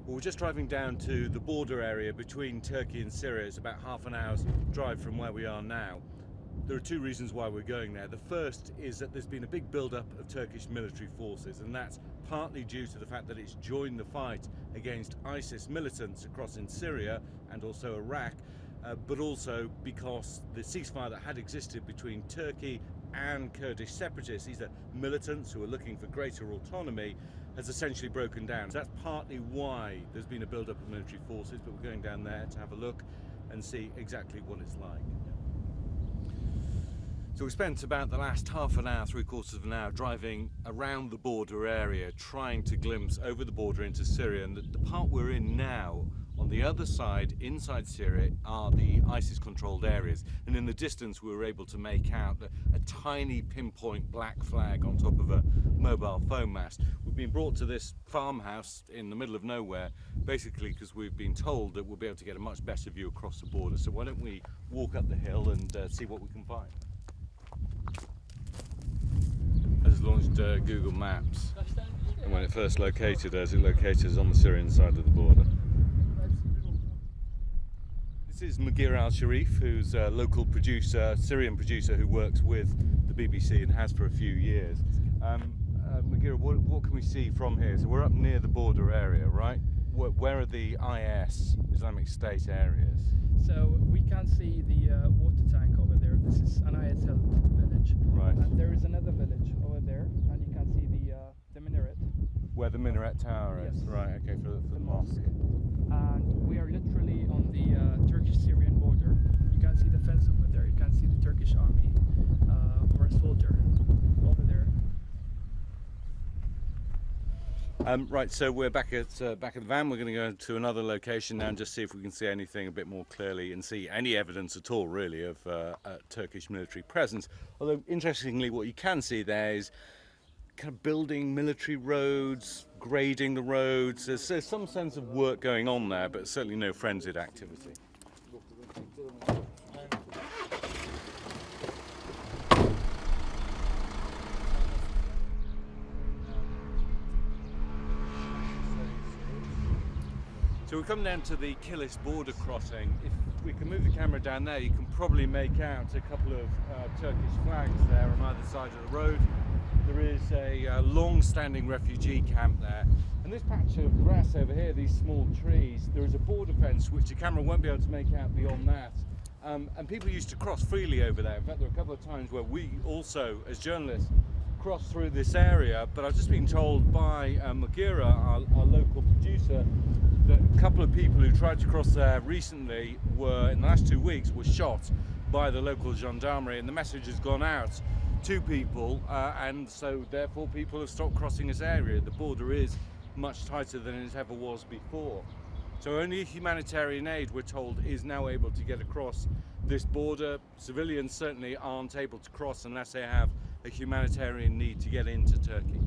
Well, we're just driving down to the border area between Turkey and Syria. It's about half an hour's drive from where we are now. There are two reasons why we're going there. The first is that there's been a big build-up of Turkish military forces, and that's partly due to the fact that it's joined the fight against ISIS militants across in Syria and also Iraq, but also because the ceasefire that had existed between Turkey and Kurdish separatists, these are militants who are looking for greater autonomy, has essentially broken down. So that's partly why there's been a build-up of military forces, but we're going down there to have a look and see exactly what it's like. So we spent about the last half an hour, three-quarters of an hour driving around the border area, trying to glimpse over the border into Syria, and the part we're in now, on the other side, inside Syria, are the ISIS-controlled areas. And in the distance, we were able to make out a tiny pinpoint black flag on top of a mobile phone mast. We've been brought to this farmhouse in the middle of nowhere, basically because we've been told that we'll be able to get a much better view across the border. So why don't we walk up the hill and see what we can find. I just launched Google Maps, and when it first located us, it located us on the Syrian side of the border. This is Magir Al-Sharif, who's a local producer, Syrian producer who works with the BBC and has for a few years. Magir, what can we see from here? So we're up near the border area, right? Where are the IS, Islamic State areas? So we can see the water tank over there. This is an IS held village. Right. And there is another village over there, and you can see the minaret. Where the minaret tower is? Yes. Right, okay, for the mosque. And we are literally on the Turkish-Syrian border. You can see the fence over there. You can see the Turkish army or a soldier over there. Right, so we're back at the van. We're going to go to another location now and just see if we can see anything a bit more clearly and see any evidence at all, really, of Turkish military presence. Although, interestingly, what you can see there is kind of building military roads, grading the roads. There's some sense of work going on there, but certainly no frenzied activity. So we've come down to the Kilis border crossing. If we can move the camera down there, you can probably make out a couple of Turkish flags there on either side of the road. There is a long-standing refugee camp there. And this patch of grass over here, these small trees, there is a border fence which the camera won't be able to make out beyond that. And people used to cross freely over there. In fact, there were a couple of times where we also, as journalists, crossed through this area. But I've just been told by Magir, our local producer, that a couple of people who tried to cross there recently in the last 2 weeks, were shot by the local gendarmerie, and the message has gone out to people, and so therefore people have stopped crossing this area. The border is much tighter than it ever was before. So only humanitarian aid, we're told, is now able to get across this border. Civilians certainly aren't able to cross unless they have a humanitarian need to get into Turkey.